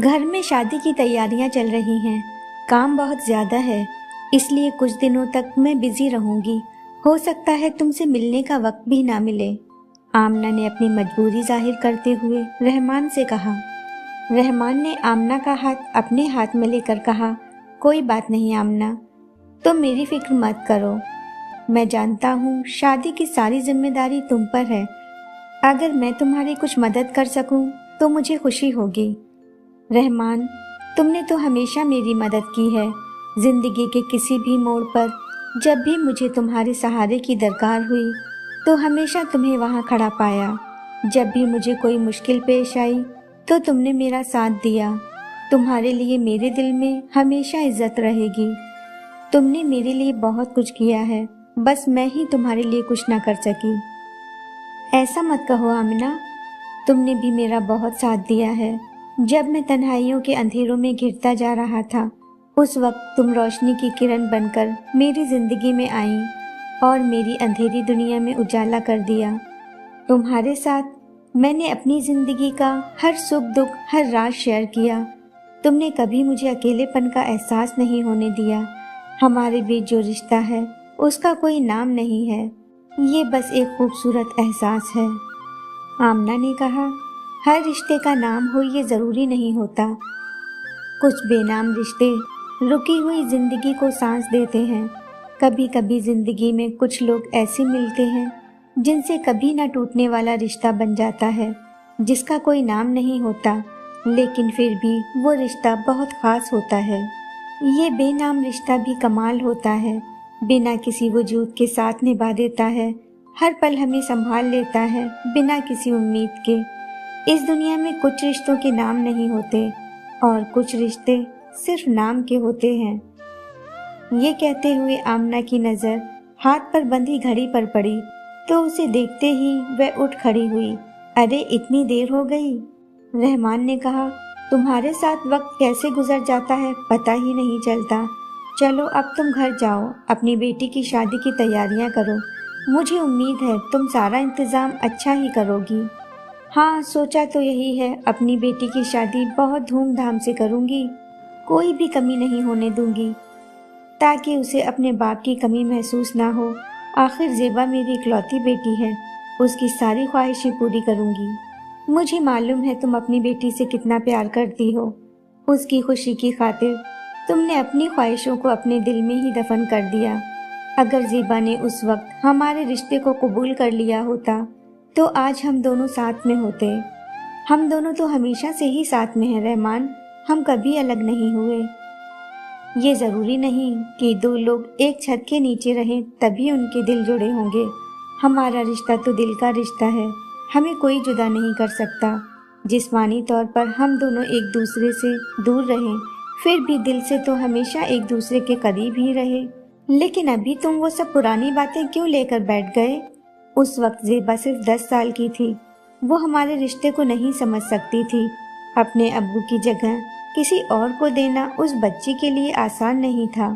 घर में शादी की तैयारियां चल रही हैं। काम बहुत ज़्यादा है, इसलिए कुछ दिनों तक मैं बिजी रहूंगी। हो सकता है तुमसे मिलने का वक्त भी ना मिले। आमना ने अपनी मजबूरी जाहिर करते हुए रहमान से कहा। रहमान ने आमना का हाथ अपने हाथ में लेकर कहा, कोई बात नहीं आमना, तुम मेरी फिक्र मत करो। मैं जानता हूँ शादी की सारी जिम्मेदारी तुम पर है। अगर मैं तुम्हारी कुछ मदद कर सकूं तो मुझे खुशी होगी। रहमान, तुमने तो हमेशा मेरी मदद की है। जिंदगी के किसी भी मोड़ पर जब भी मुझे तुम्हारे सहारे की दरकार हुई तो हमेशा तुम्हें वहां खड़ा पाया। जब भी मुझे कोई मुश्किल पेश आई तो तुमने मेरा साथ दिया। तुम्हारे लिए मेरे दिल में हमेशा इज्जत रहेगी। तुमने मेरे लिए बहुत कुछ किया है, बस मैं ही तुम्हारे लिए कुछ ना कर सकी। ऐसा मत कहो आमिना, तुमने भी मेरा बहुत साथ दिया है। जब मैं तन्हाइयों के अंधेरों में घिरता जा रहा था, उस वक्त तुम रोशनी की किरण बनकर मेरी जिंदगी में आई और मेरी अंधेरी दुनिया में उजाला कर दिया। तुम्हारे साथ मैंने अपनी जिंदगी का हर सुख दुख, हर राज शेयर किया। तुमने कभी मुझे अकेलेपन का एहसास नहीं होने दिया। हमारे बीच जो रिश्ता है उसका कोई नाम नहीं है, ये बस एक खूबसूरत एहसास है। आमना ने कहा, हर रिश्ते का नाम हो ये ज़रूरी नहीं होता। कुछ बेनाम रिश्ते रुकी हुई जिंदगी को सांस देते हैं। कभी कभी जिंदगी में कुछ लोग ऐसे मिलते हैं जिनसे कभी ना टूटने वाला रिश्ता बन जाता है, जिसका कोई नाम नहीं होता, लेकिन फिर भी वो रिश्ता बहुत खास होता है। ये बेनाम रिश्ता भी कमाल होता है, बिना किसी वजूद के साथ निभा देता है, हर पल हमें संभाल लेता है बिना किसी उम्मीद के। इस दुनिया में कुछ रिश्तों के नाम नहीं होते और कुछ रिश्ते सिर्फ नाम के होते हैं। ये कहते हुए आमना की नज़र हाथ पर बंधी घड़ी पर पड़ी तो उसे देखते ही वह उठ खड़ी हुई। अरे इतनी देर हो गई। रहमान ने कहा, तुम्हारे साथ वक्त कैसे गुजर जाता है पता ही नहीं चलता। चलो अब तुम घर जाओ, अपनी बेटी की शादी की तैयारियां करो। मुझे उम्मीद है तुम सारा इंतज़ाम अच्छा ही करोगी। हाँ, सोचा तो यही है, अपनी बेटी की शादी बहुत धूमधाम से करूंगी, कोई भी कमी नहीं होने दूंगी, ताकि उसे अपने बाप की कमी महसूस ना हो। आखिर ज़ेबा मेरी इकलौती बेटी है, उसकी सारी ख्वाहिशें पूरी करूंगी। मुझे मालूम है तुम अपनी बेटी से कितना प्यार करती हो। उसकी खुशी की खातिर तुमने अपनी ख्वाहिशों को अपने दिल में ही दफन कर दिया। अगर ज़ेबा ने उस वक्त हमारे रिश्ते को कबूल कर लिया होता तो आज हम दोनों साथ में होते। हम दोनों तो हमेशा से ही साथ में हैं रहमान, हम कभी अलग नहीं हुए। ये ज़रूरी नहीं कि दो लोग एक छत के नीचे रहें तभी उनके दिल जुड़े होंगे। हमारा रिश्ता तो दिल का रिश्ता है, हमें कोई जुदा नहीं कर सकता। जिस्मानी तौर पर हम दोनों एक दूसरे से दूर रहें, फिर भी दिल से तो हमेशा एक दूसरे के करीब ही रहे। लेकिन अभी तुम वो सब पुरानी बातें क्यों लेकर बैठ गए? उस वक्त ज़ेबा सिर्फ 10 साल की थी। वो हमारे रिश्ते को नहीं समझ सकती थी। अपने अब्बू की जगह किसी और को देना उस बच्ची के लिए आसान नहीं था,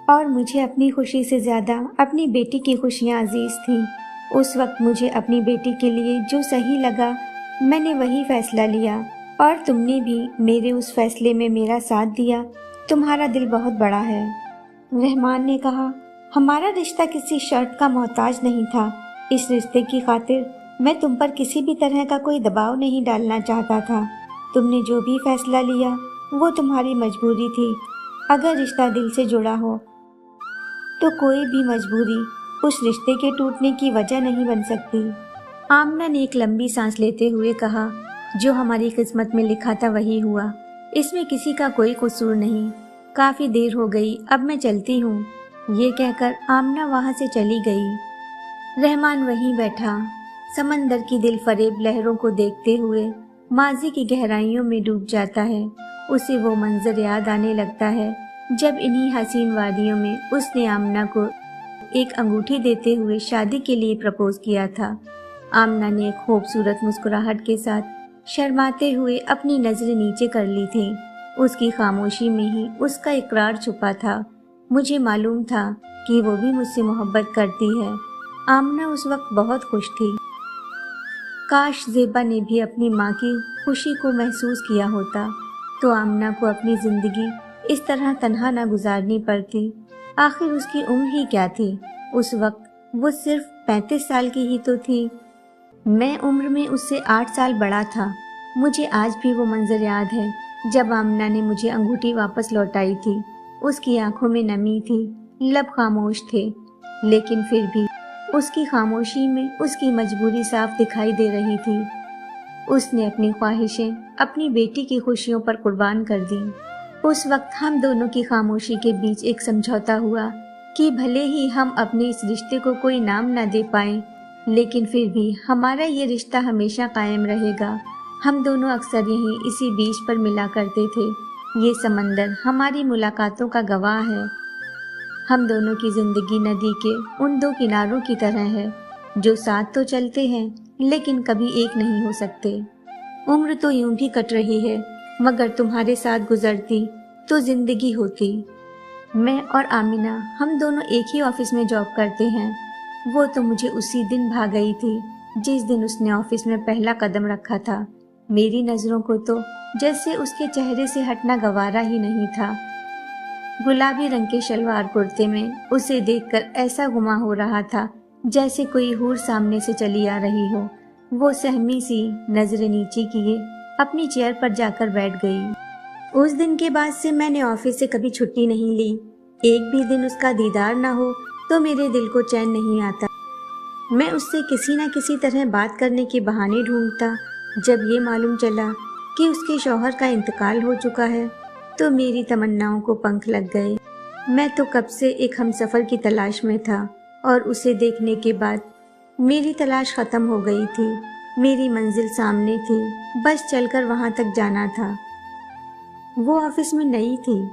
और मुझे अपनी खुशी से ज़्यादा अपनी बेटी की खुशियाँ अजीज थीं। उस वक्त मुझे अपनी बेटी के लिए जो सही लगा मैंने वही फैसला लिया, और तुमने भी मेरे उस फैसले में मेरा साथ दिया। तुम्हारा दिल बहुत बड़ा है। रहमान ने कहा, हमारा रिश्ता किसी शर्त का मोहताज नहीं था। इस रिश्ते की खातिर मैं तुम पर किसी भी तरह का कोई दबाव नहीं डालना चाहता था। तुमने जो भी फैसला लिया वो तुम्हारी मजबूरी थी। अगर रिश्ता दिल से जुड़ा हो तो कोई भी मजबूरी उस रिश्ते के टूटने की वजह नहीं बन सकती। आमना ने एक लंबी सांस लेते हुए कहा, जो हमारी किस्मत में लिखा था वही हुआ, इसमें किसी का कोई कसूर नहीं। काफी देर हो गई, अब मैं चलती हूँ। ये कहकर आमना वहाँ से चली गई। रहमान वहीं बैठा समंदर की दिल फरेब लहरों को देखते हुए माजी की गहराइयों में डूब जाता है। उसे वो मंजर याद आने लगता है जब इन्हीं हसीन वादियों में उसने आमना को एक अंगूठी देते हुए शादी के लिए प्रपोज किया था। आमना ने एक खूबसूरत मुस्कुराहट के साथ शर्माते हुए अपनी नजरें नीचे कर ली थी। उसकी खामोशी में ही उसका इकरार छुपा था। मुझे मालूम था कि वो भी मुझसे मोहब्बत करती है। आमना उस वक्त बहुत खुश थी। काश ज़ेबा ने भी अपनी माँ की खुशी को महसूस किया होता तो आमना को अपनी ज़िंदगी इस तरह तन्हा ना गुजारनी पड़ती। आखिर उसकी उम्र ही क्या थी? उस वक्त वो सिर्फ 35 साल की ही तो थी। मैं उम्र में उससे 8 साल बड़ा था। मुझे आज भी वो मंजर याद है जब आमना ने मुझे अंगूठी वापस लौटाई थी। उसकी आंखों में नमी थी, लब खामोश थे, लेकिन फिर भी उसकी खामोशी में उसकी मजबूरी साफ दिखाई दे रही थी। उसने अपनी ख्वाहिशें अपनी बेटी की खुशियों पर कुर्बान कर दी। उस वक्त हम दोनों की खामोशी के बीच एक समझौता हुआ कि भले ही हम अपने इस रिश्ते को कोई नाम न दे पाएं, लेकिन फिर भी हमारा ये रिश्ता हमेशा कायम रहेगा। हम दोनों अक्सर यहीं इसी बीच पर मिला करते थे। ये समंदर हमारी मुलाकातों का गवाह है। हम दोनों की जिंदगी नदी के उन दो किनारों की तरह है जो साथ तो चलते हैं लेकिन कभी एक नहीं हो सकते। उम्र तो यूं भी कट रही है, मगर तुम्हारे साथ गुजरती तो जिंदगी होती। मैं और आमिना हम दोनों एक ही ऑफिस में जॉब करते हैं। वो तो मुझे उसी दिन भा गई थी जिस दिन उसने ऑफिस में पहला कदम रखा था। मेरी नजरों को तो जैसे उसके चेहरे से हटना गवारा ही नहीं था। गुलाबी रंग के शलवार कुर्ते में उसे देखकर ऐसा गुमा हो रहा था जैसे कोई हूर सामने से चली आ रही हो। वो सहमी सी नजरें नीचे किए अपनी चेयर पर जाकर बैठ गई। उस दिन के बाद से मैंने ऑफिस से कभी छुट्टी नहीं ली। एक भी दिन उसका दीदार ना हो तो मेरे दिल को चैन नहीं आता। मैं उससे किसी न किसी तरह बात करने के बहाने ढूंढता। जब ये मालूम चला कि उसके शौहर का इंतकाल हो चुका है तो मेरी तमन्नाओं को पंख लग गए। मैं तो कब से एक हमसफर की तलाश में था और उसे देखने के बाद मेरी तलाश खत्म हो गई थी। मेरी मंजिल सामने थी, बस चलकर वहां तक जाना था। वो ऑफिस में नई थी,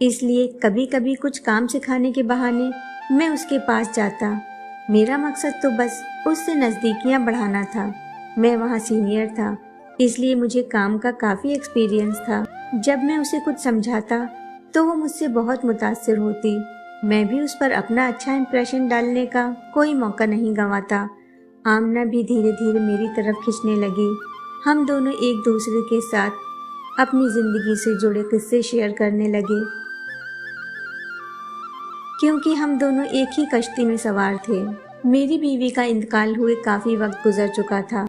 इसलिए कभी कभी कुछ काम सिखाने के बहाने मैं उसके पास जाता। मेरा मकसद तो बस उससे नज़दीकियां बढ़ाना था। मैं वहाँ सीनियर था, इसलिए मुझे काम का काफ़ी एक्सपीरियंस था। जब मैं उसे कुछ समझाता तो वो मुझसे बहुत मुतासिर होती। मैं भी उस पर अपना अच्छा इंप्रेशन डालने का कोई मौका नहीं गंवाता। आमना भी धीरे धीरे मेरी तरफ खिंचने लगी। हम दोनों एक दूसरे के साथ अपनी ज़िंदगी से जुड़े किस्से शेयर करने लगे, क्योंकि हम दोनों एक ही कश्ती में सवार थे। मेरी बीवी का इंतकाल हुए काफ़ी वक्त गुजर चुका था।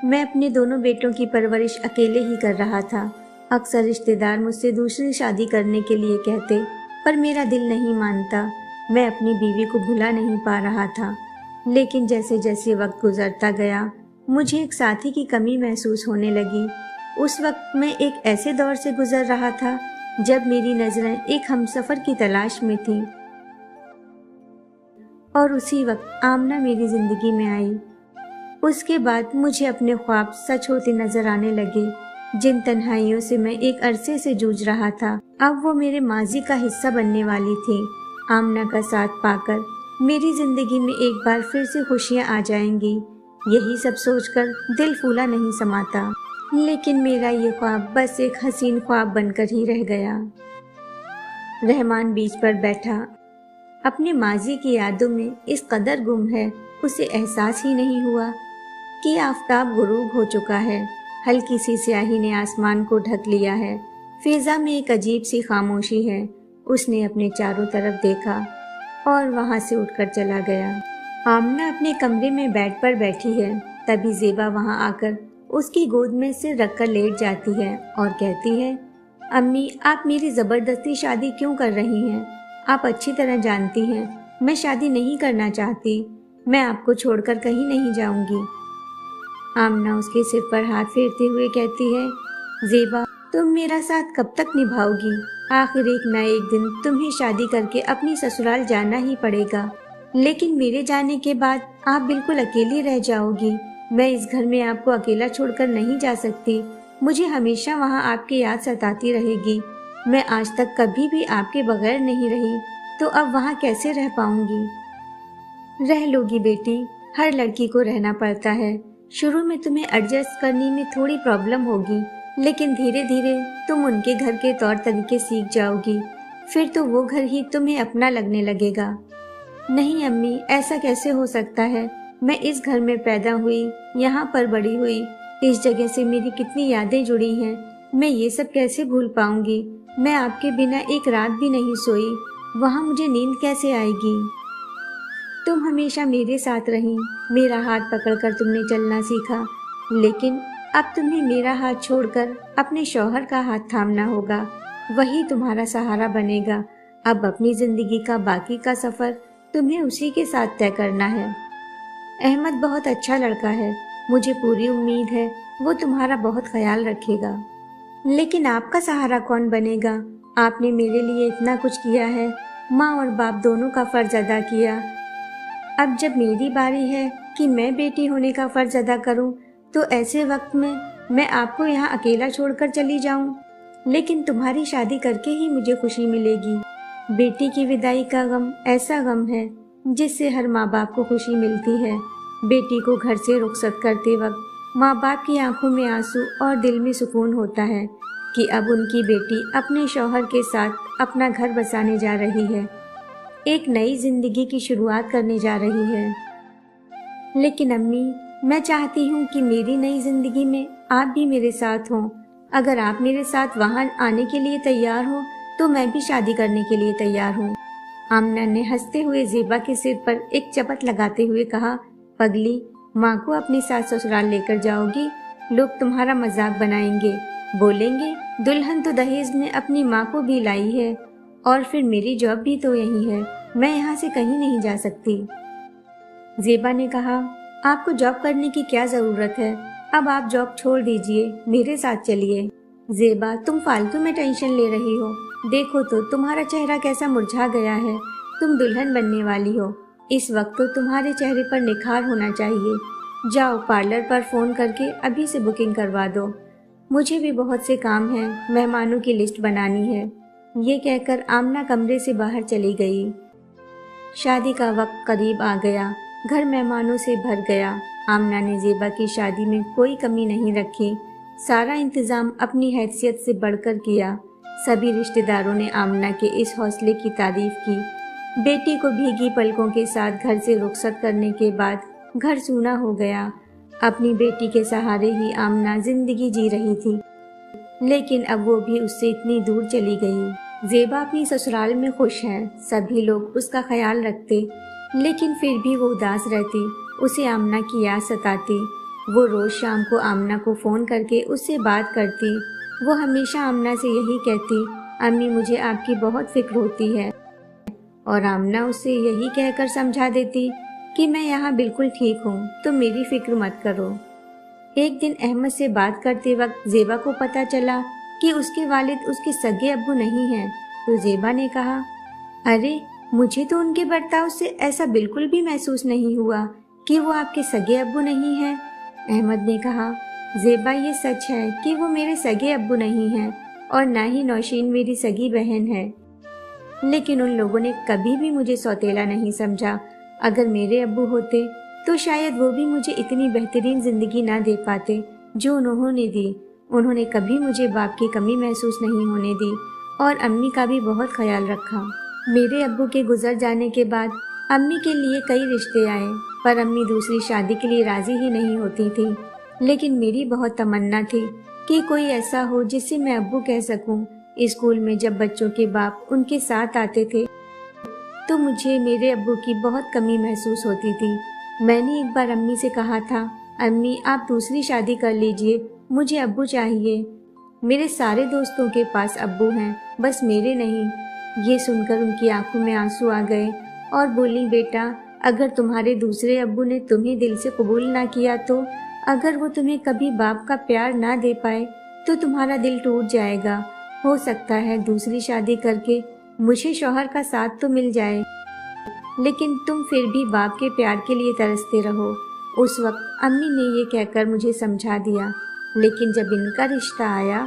मैं अपने दोनों बेटों की परवरिश अकेले ही कर रहा था। अक्सर रिश्तेदार मुझसे दूसरी शादी करने के लिए कहते, पर मेरा दिल नहीं मानता। मैं अपनी बीवी को भुला नहीं पा रहा था, लेकिन जैसे जैसे वक्त गुजरता गया मुझे एक साथी की कमी महसूस होने लगी। उस वक्त मैं एक ऐसे दौर से गुजर रहा था जब मेरी नज़रें एक हमसफर की तलाश में थीं, और उसी वक्त आमना मेरी जिंदगी में आई। उसके बाद मुझे अपने ख्वाब सच होते नजर आने लगे। जिन तन्हाइयों से मैं एक अरसे से जूझ रहा था, अब वो मेरे माजी का हिस्सा बनने वाली थी। आमना का साथ पाकर मेरी जिंदगी में एक बार फिर से खुशियां आ जाएंगी, यही सब सोचकर दिल फूला नहीं समाता। लेकिन मेरा ये ख्वाब बस एक हसीन ख्वाब बनकर ही रह गया। रहमान बीच पर बैठा अपने माजी की यादों में इस कदर गुम है, उसे एहसास ही नहीं हुआ कि आफताब गुरूब हो चुका है। हल्की सी स्याही ने आसमान को ढक लिया है। फिजा में एक अजीब सी खामोशी है। उसने अपने चारों तरफ देखा और वहां से उठकर चला गया। आमना अपने कमरे में बेड पर बैठी है, तभी ज़ेबा वहां आकर उसकी गोद में सिर रखकर लेट जाती है और कहती है, अम्मी आप मेरी ज़बरदस्ती शादी क्यों कर रही हैं? आप अच्छी तरह जानती हैं मैं शादी नहीं करना चाहती। मैं आपको छोड़कर कहीं नहीं जाऊंगी। आमना उसके सिर पर हाथ फेरते हुए कहती है, ज़ेबा तुम मेरा साथ कब तक निभाओगी? आखिर एक न एक दिन तुम्हें शादी करके अपनी ससुराल जाना ही पड़ेगा, लेकिन मेरे जाने के बाद आप बिल्कुल अकेली रह जाओगी। मैं इस घर में आपको अकेला छोड़कर नहीं जा सकती। मुझे हमेशा वहाँ आपकी याद सताती रहेगी। मैं आज तक कभी भी आपके बगैर नहीं रही, तो अब वहाँ कैसे रह पाऊंगी? रह लोगी बेटी, हर लड़की को रहना पड़ता है। शुरू में तुम्हें एडजस्ट करने में थोड़ी प्रॉब्लम होगी, लेकिन धीरे धीरे तुम उनके घर के तौर तरीके सीख जाओगी। फिर तो वो घर ही तुम्हें अपना लगने लगेगा। नहीं अम्मी, ऐसा कैसे हो सकता है? मैं इस घर में पैदा हुई, यहाँ पर बड़ी हुई, इस जगह से मेरी कितनी यादें जुड़ी हैं, मैं ये सब कैसे भूल पाऊंगी। मैं आपके बिना एक रात भी नहीं सोई, वहाँ मुझे नींद कैसे आएगी। तुम हमेशा मेरे साथ रही, मेरा हाथ पकड़कर तुमने चलना सीखा, लेकिन अब तुम्हें मेरा हाथ छोड़कर अपने शौहर का हाथ थामना होगा, वही तुम्हारा सहारा बनेगा। अब अपनी जिंदगी का बाकी का सफर तुम्हें उसी के साथ तय करना है। अहमद बहुत अच्छा लड़का है, मुझे पूरी उम्मीद है वो तुम्हारा बहुत ख्याल रखेगा। लेकिन आपका सहारा कौन बनेगा? आपने मेरे लिए इतना कुछ किया है, माँ और बाप दोनों का फर्ज अदा किया। अब जब मेरी बारी है कि मैं बेटी होने का फर्ज अदा करूं, तो ऐसे वक्त में मैं आपको यहाँ अकेला छोड़कर चली जाऊं। लेकिन तुम्हारी शादी करके ही मुझे खुशी मिलेगी। बेटी की विदाई का गम ऐसा गम है जिससे हर माँ बाप को खुशी मिलती है। बेटी को घर से रुखसत करते वक्त माँ बाप की आंखों में आंसू और दिल में सुकून होता है कि अब उनकी बेटी अपने शौहर के साथ अपना घर बसाने जा रही है, एक नई जिंदगी की शुरुआत करने जा रही है। लेकिन अम्मी, मैं चाहती हूँ कि मेरी नई जिंदगी में आप भी मेरे साथ हों। अगर आप मेरे साथ वहाँ आने के लिए तैयार हो तो मैं भी शादी करने के लिए तैयार हूँ। आमना ने हंसते हुए ज़ेबा के सिर पर एक चपत लगाते हुए कहा, पगली, माँ को अपने साथ ससुराल लेकर जाओगी, लोग तुम्हारा मजाक बनाएंगे, बोलेंगे दुल्हन तो दहेज में अपनी माँ को भी लाई है, और फिर मेरी जॉब भी तो यही है, मैं यहाँ से कहीं नहीं जा सकती। ज़ेबा ने कहा, आपको जॉब करने की क्या जरूरत है, अब आप जॉब छोड़ दीजिए, मेरे साथ चलिए। ज़ेबा, तुम फालतू में टेंशन ले रही हो, देखो तो तुम्हारा चेहरा कैसा मुरझा गया है, तुम दुल्हन बनने वाली हो, इस वक्त तो तुम्हारे चेहरे पर निखार होना चाहिए। जाओ पार्लर पर फोन करके अभी से बुकिंग करवा दो, मुझे भी बहुत से काम हैं, मेहमानों की लिस्ट बनानी है। ये कहकर आमना कमरे से बाहर चली गई। शादी का वक्त करीब आ गया, घर मेहमानों से भर गया। आमना ने ज़ेबा की शादी में कोई कमी नहीं रखी, सारा इंतजाम अपनी हैसियत से बढ़कर किया। सभी रिश्तेदारों ने आमना के इस हौसले की तारीफ की। बेटी को भीगी पलकों के साथ घर से रुखसत करने के बाद घर सूना हो गया। अपनी बेटी के सहारे ही आमना जिंदगी जी रही थी, लेकिन अब वो भी उससे इतनी दूर चली गई। ज़ेबा अपनी ससुराल में खुश है, सभी लोग उसका ख्याल रखते, लेकिन फिर भी वो उदास रहती, उसे आमना की याद सताती। वो रोज शाम को आमना को फ़ोन करके उससे बात करती। वो हमेशा आमना से यही कहती, अम्मी मुझे आपकी बहुत फिक्र होती है, और आमना उसे यही कहकर समझा देती कि मैं यहाँ बिल्कुल ठीक हूँ, तो मेरी फिक्र मत करो। एक दिन अहमद से बात करते वक्त ज़ेबा को पता चला कि उसके वालिद उसके सगे अब्बू नहीं हैं, तो ज़ेबा ने कहा, अरे मुझे तो उनके बर्ताव से ऐसा बिल्कुल भी महसूस नहीं हुआ कि वो आपके सगे अब्बू नहीं हैं। अहमद ने कहा, ज़ेबा ये सच है कि वो मेरे सगे अब्बू नहीं हैं और ना ही नौशीन मेरी सगी बहन है, लेकिन उन लोगों ने कभी भी मुझे सौतेला नहीं समझा। अगर मेरे अब्बू होते तो शायद वो भी मुझे इतनी बेहतरीन जिंदगी ना दे पाते जो उन्होंने दी। उन्होंने कभी मुझे बाप की कमी महसूस नहीं होने दी और अम्मी का भी बहुत ख्याल रखा। मेरे अब्बू के गुजर जाने के बाद अम्मी के लिए कई रिश्ते आए, पर अम्मी दूसरी शादी के लिए राजी ही नहीं होती थी। लेकिन मेरी बहुत तमन्ना थी कि कोई ऐसा हो जिससे मैं अब्बू कह सकूं। स्कूल में जब बच्चों के बाप उनके साथ आते थे तो मुझे मेरे अब्बू की बहुत कमी महसूस होती थी। मैंने एक बार अम्मी से कहा था, अम्मी आप दूसरी शादी कर लीजिए, मुझे अब्बू चाहिए। मेरे सारे दोस्तों के पास अब्बू हैं, बस मेरे नहीं। ये सुनकर उनकी आंखों में आंसू आ गए और बोली, बेटा अगर तुम्हारे दूसरे अब्बू ने तुम्हें दिल से कबूल ना किया तो, अगर वो तुम्हें कभी बाप का प्यार ना दे पाए तो तुम्हारा दिल टूट जाएगा। हो सकता है दूसरी शादी करके मुझे शौहर का साथ तो मिल जाए, लेकिन तुम फिर भी बाप के प्यार के लिए तरसते रहो। उस वक्त अम्मी ने ये कहकर मुझे समझा दिया, लेकिन जब इनका रिश्ता आया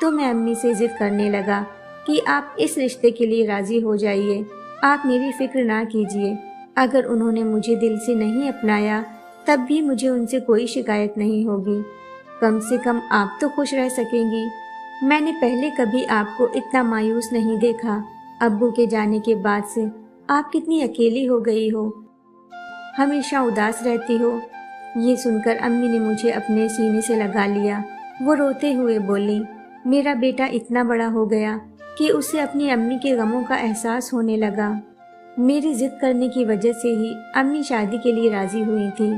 तो मैं अम्मी से जिद करने लगा कि आप इस रिश्ते के लिए राजी हो जाइए, आप मेरी फिक्र ना कीजिए। अगर उन्होंने मुझे दिल से नहीं अपनाया तब भी मुझे उनसे कोई शिकायत नहीं होगी, कम से कम आप तो खुश रह सकेंगी। मैंने पहले कभी आपको इतना मायूस नहीं देखा। अब्बू के जाने के बाद से आप कितनी अकेली हो गई हो। हमेशा उदास रहती हो। ये सुनकर अम्मी ने मुझे अपने सीने से लगा लिया। वो रोते हुए बोली, मेरा बेटा इतना बड़ा हो गया कि उसे अपनी अम्मी के गमों का एहसास होने लगा। मेरी जिद करने की वजह से ही अम्मी शादी के लिए राजी हुई थी।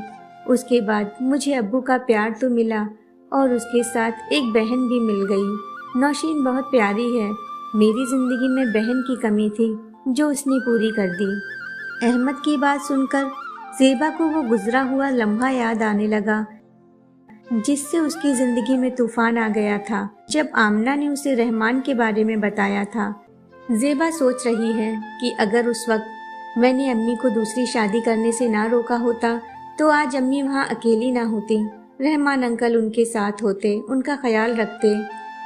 उसके बाद मुझे अब्बू का प्यार तो मिला और उसके साथ एक बहन भी मिल गई। नौशीन बहुत प्यारी है। मेरी जिंदगी में बहन की कमी थी जो उसने पूरी कर दी। अहमद की बात सुनकर ज़ेबा को वो गुजरा हुआ लम्हा याद आने लगा जिससे उसकी जिंदगी में तूफान आ गया था जब आमना ने उसे रहमान के बारे में बताया था। ज़ेबा सोच रही है कि अगर उस वक्त मैंने अम्मी को दूसरी शादी करने से ना रोका होता तो आज अम्मी वहाँ अकेली ना होती। रहमान अंकल उनके साथ होते, उनका ख्याल रखते।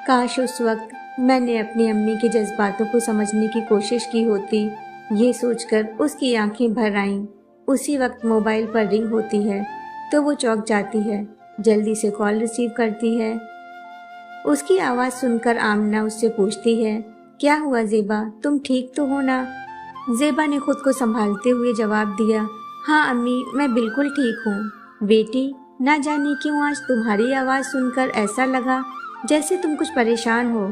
काश उस वक्त मैंने अपनी अम्मी के जज्बातों को समझने की कोशिश की होती। ये सोचकर उसकी आंखें भर आईं। उसी वक्त मोबाइल पर रिंग होती है तो वो चौंक जाती है, जल्दी से कॉल रिसीव करती है। उसकी आवाज़ सुनकर आमना उससे पूछती है, क्या हुआ ज़ेबा, तुम ठीक तो हो ना? ज़ेबा ने खुद को संभालते हुए जवाब दिया, हाँ अम्मी, मैं बिल्कुल ठीक हूँ। बेटी, ना जाने क्यों आज तुम्हारी आवाज़ सुनकर ऐसा लगा जैसे तुम कुछ परेशान हो।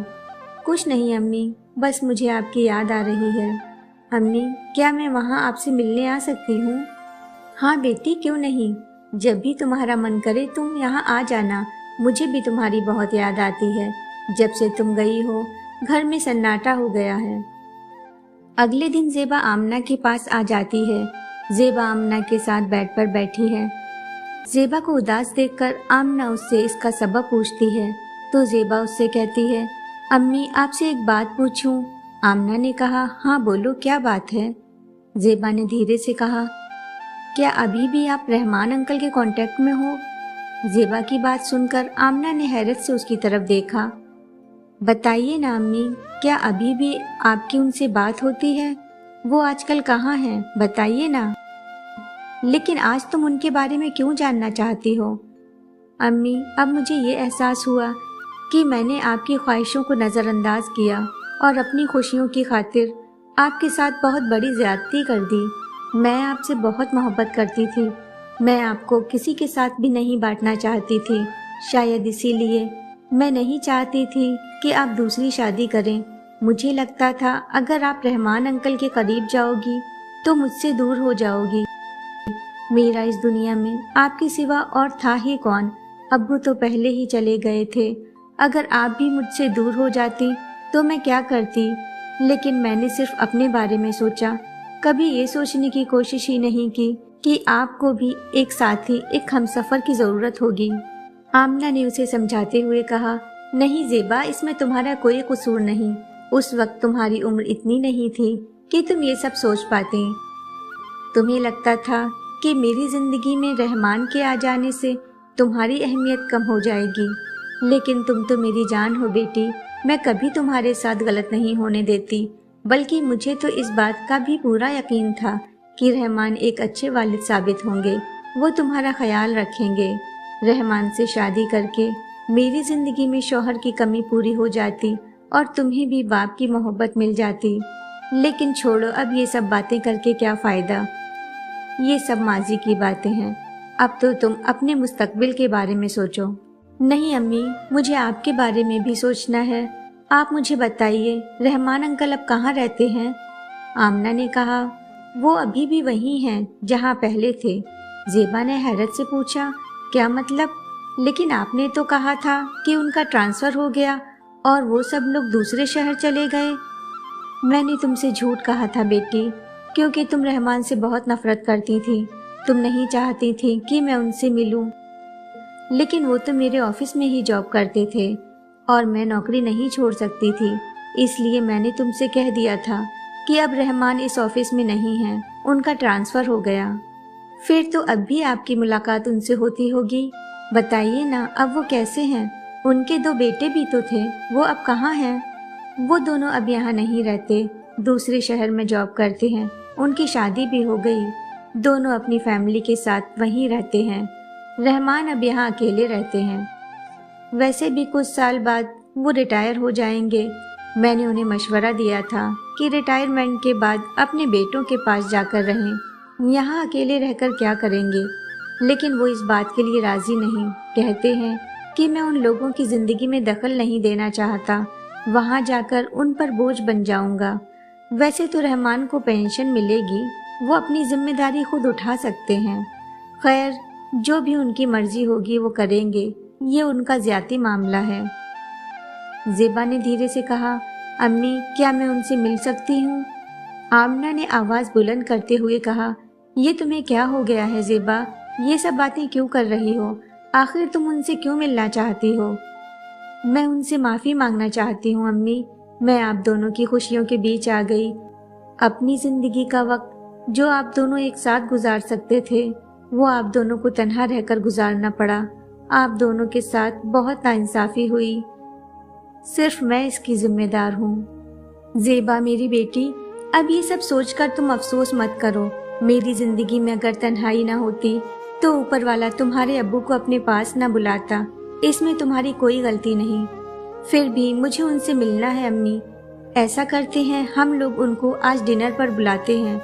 कुछ नहीं अम्मी, बस मुझे आपकी याद आ रही है। अम्मी, क्या मैं वहाँ आपसे मिलने आ सकती हूँ? हाँ बेटी, क्यों नहीं। जब भी तुम्हारा मन करे तुम यहाँ आ जाना। मुझे भी तुम्हारी बहुत याद आती है। जब से तुम गई हो घर में सन्नाटा हो गया है। अगले दिन ज़ेबा आमना के पास आ जाती है। ज़ेबा आमना के साथ बेड पर बैठी है। ज़ेबा को उदास देखकर आमना उससे इसका सबब पूछती है तो ज़ेबा उससे कहती है, अम्मी आपसे एक बात पूछूं? आमना ने कहा, हाँ बोलो, क्या बात है? ज़ेबा ने धीरे से कहा, क्या अभी भी आप रहमान अंकल के कांटेक्ट में हो? ज़ेबा की बात सुनकर आमना ने हैरत से उसकी तरफ देखा। बताइए ना अम्मी, क्या अभी भी आपकी उनसे बात होती है? वो आजकल कहाँ हैं? बताइए ना। लेकिन आज तुम उनके बारे में क्यों जानना चाहती हो? अम्मी, अब मुझे ये एहसास हुआ कि मैंने आपकी ख्वाहिशों को नज़रअंदाज किया और अपनी खुशियों की खातिर आपके साथ बहुत बड़ी ज़्यादती कर दी। मैं आपसे बहुत मोहब्बत करती थी। मैं आपको किसी के साथ भी नहीं बांटना चाहती थी। शायद इसीलिए मैं नहीं चाहती थी कि आप दूसरी शादी करें। मुझे लगता था अगर आप रहमान अंकल के करीब जाओगी तो मुझसे दूर हो जाओगी। मेरा इस दुनिया में आपके सिवा और था ही कौन? अब्बू तो पहले ही चले गए थे। अगर आप भी मुझसे दूर हो जाती तो मैं क्या करती? लेकिन मैंने सिर्फ अपने बारे में सोचा। कभी ये सोचने की कोशिश ही नहीं की कि आपको भी एक साथी, एक हमसफर की ज़रूरत होगी। आमना ने उसे समझाते हुए कहा, नहीं ज़ेबा, इसमें तुम्हारा कोई कसूर नहीं। उस वक्त तुम्हारी उम्र इतनी नहीं थी कि तुम ये सब सोच पाती। तुम्हें लगता था कि मेरी ज़िंदगी में रहमान के आ जाने से तुम्हारी अहमियत कम हो जाएगी, लेकिन तुम तो मेरी जान हो बेटी। मैं कभी तुम्हारे साथ गलत नहीं होने देती, बल्कि मुझे तो इस बात का भी पूरा यकीन था कि रहमान एक अच्छे वालिद साबित होंगे। वो तुम्हारा ख्याल रखेंगे। रहमान से शादी करके मेरी ज़िंदगी में शौहर की कमी पूरी हो जाती और तुम्हें भी बाप की मोहब्बत मिल जाती। लेकिन छोड़ो, अब ये सब बातें करके क्या फ़ायदा। ये सब माजी की बातें हैं। अब तो तुम अपने मुस्तकबिल के बारे में सोचो। नहीं अम्मी, मुझे आपके बारे में भी सोचना है। आप मुझे बताइए, रहमान अंकल अब कहाँ रहते हैं? आमना ने कहा, वो अभी भी वही हैं जहाँ पहले थे। ज़ेबा ने हैरत से पूछा, क्या मतलब? लेकिन आपने तो कहा था कि उनका ट्रांसफ़र हो गया और वो सब लोग दूसरे शहर चले गए। मैंने तुमसे झूठ कहा था बेटी, क्योंकि तुम रहमान से बहुत नफरत करती थी। तुम नहीं चाहती थी कि मैं उनसे मिलूं। लेकिन वो तो मेरे ऑफिस में ही जॉब करते थे और मैं नौकरी नहीं छोड़ सकती थी। इसलिए मैंने तुमसे कह दिया था कि अब रहमान इस ऑफिस में नहीं हैं, उनका ट्रांसफ़र हो गया। फिर तो अब भी आपकी मुलाकात उनसे होती होगी। बताइए ना, अब वो कैसे हैं? उनके 2 बेटे भी तो थे, वो अब कहाँ हैं? वो दोनों अब यहाँ नहीं रहते, दूसरे शहर में जॉब करते हैं। उनकी शादी भी हो गई। दोनों अपनी फैमिली के साथ वहीं रहते हैं। रहमान अब यहाँ अकेले रहते हैं। वैसे भी कुछ साल बाद वो रिटायर हो जाएंगे। मैंने उन्हें मशवरा दिया था कि रिटायरमेंट के बाद अपने बेटों के पास जाकर रहें। यहाँ अकेले रहकर क्या करेंगे, लेकिन वो इस बात के लिए राजी नहीं। कहते हैं कि मैं उन लोगों की जिंदगी में दखल नहीं देना चाहता, वहाँ जाकर उन पर बोझ बन जाऊंगा। वैसे तो रहमान को पेंशन मिलेगी, वो अपनी जिम्मेदारी खुद उठा सकते हैं। खैर, जो भी उनकी मर्जी होगी वो करेंगे, ये उनका ज्यादा मामला है। ज़ेबा ने धीरे से कहा, अम्मी क्या मैं उनसे मिल सकती हूँ? आमना ने आवाज बुलंद करते हुए कहा, ये तुम्हें क्या हो गया है ज़ेबा, ये सब बातें क्यों कर रही हो? आखिर तुम उनसे क्यों मिलना चाहती हो? मैं उनसे माफी मांगना चाहती हूँ अम्मी, मैं आप दोनों की खुशियों के बीच आ गई। अपनी जिंदगी का वक्त जो आप दोनों एक साथ गुजार सकते थे, वो आप दोनों को तन्हा रहकर गुजारना पड़ा। आप दोनों के साथ बहुत नाइंसाफी हुई, सिर्फ मैं इसकी जिम्मेदार हूँ। ज़ेबा मेरी बेटी, अब ये सब सोचकर तुम अफसोस मत करो। मेरी जिंदगी में अगर तन्हाई ना होती तो ऊपर वाला तुम्हारे अब्बू को अपने पास न बुलाता, इसमें तुम्हारी कोई गलती नहीं। फिर भी मुझे उनसे मिलना है अम्मी। ऐसा करते हैं, हम लोग उनको आज डिनर पर बुलाते हैं।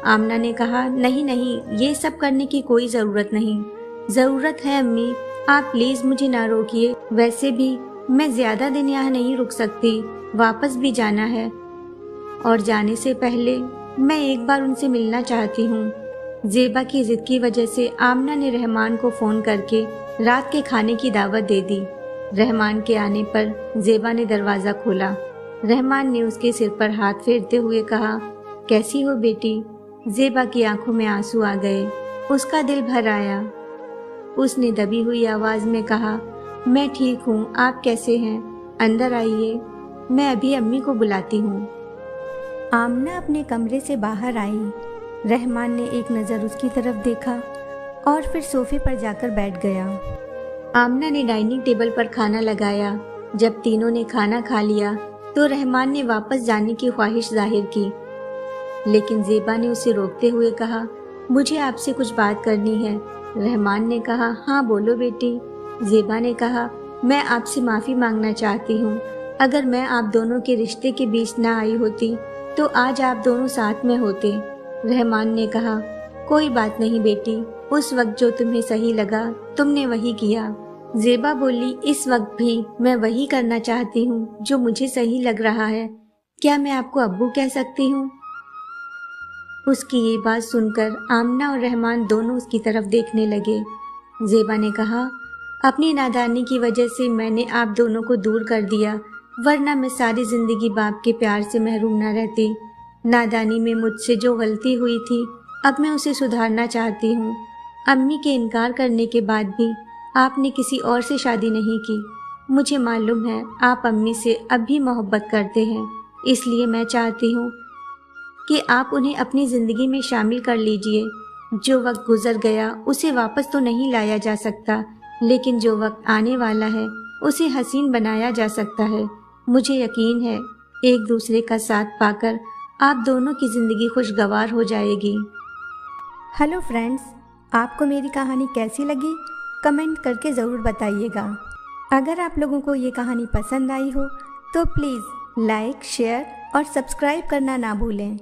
आमना ने कहा, नहीं नहीं, ये सब करने की कोई ज़रूरत नहीं। ज़रूरत है अम्मी, आप प्लीज़ मुझे ना रोकिए। वैसे भी मैं ज़्यादा दिन यहाँ नहीं रुक सकती, वापस भी जाना है। और जाने से पहले मैं एक बार उनसे मिलना चाहती हूँ। ज़ेबा की जिद की वजह से आमना ने रहमान को फ़ोन करके रात के खाने की दावत दे दी। रहमान के आने पर ज़ेबा ने दरवाज़ा खोला। रहमान ने उसके सिर पर हाथ फेरते हुए कहा, कैसी हो बेटी? ज़ेबा की आंखों में आंसू आ गए, उसका दिल भर आया। उसने दबी हुई आवाज़ में कहा, मैं ठीक हूँ, आप कैसे हैं? अंदर आइए, मैं अभी अम्मी को बुलाती हूँ। आमना अपने कमरे से बाहर आई। रहमान ने एक नज़र उसकी तरफ देखा और फिर सोफे पर जाकर बैठ गया। आमना ने डाइनिंग टेबल पर खाना लगाया। जब तीनों ने खाना खा लिया तो रहमान ने वापस जाने की ख्वाहिश जाहिर की, लेकिन ज़ेबा ने उसे रोकते हुए कहा, मुझे आपसे कुछ बात करनी है। रहमान ने कहा, हाँ बोलो बेटी। ज़ेबा ने कहा, मैं आपसे माफ़ी मांगना चाहती हूँ। अगर मैं आप दोनों के रिश्ते के बीच ना आई होती तो आज आप दोनों साथ में होते। रहमान ने कहा, कोई बात नहीं बेटी, उस वक्त जो तुम्हें सही लगा तुमने वही किया। ज़ेबा बोली, इस वक्त भी मैं वही करना चाहती हूँ जो मुझे सही लग रहा है। क्या मैं आपको अब्बू कह सकती हूँ? उसकी ये बात सुनकर आमना और रहमान दोनों उसकी तरफ देखने लगे। ज़ेबा ने कहा, अपनी नादानी की वजह से मैंने आप दोनों को दूर कर दिया, वरना मैं सारी जिंदगी बाप के प्यार से महरूम न रहती। नादानी में मुझसे जो गलती हुई थी, अब मैं उसे सुधारना चाहती हूँ। अम्मी के इनकार करने के बाद भी आपने किसी और से शादी नहीं की। मुझे मालूम है आप अम्मी से अब भी मोहब्बत करते हैं, इसलिए मैं चाहती हूँ कि आप उन्हें अपनी ज़िंदगी में शामिल कर लीजिए। जो वक्त गुजर गया उसे वापस तो नहीं लाया जा सकता, लेकिन जो वक्त आने वाला है उसे हसीन बनाया जा सकता है। मुझे यकीन है एक दूसरे का साथ पाकर आप दोनों की ज़िंदगी खुशगवार हो जाएगी। हेलो फ्रेंड्स, आपको मेरी कहानी कैसी लगी कमेंट करके ज़रूर बताइएगा। अगर आप लोगों को ये कहानी पसंद आई हो तो प्लीज़ लाइक, शेयर और सब्सक्राइब करना ना भूलें।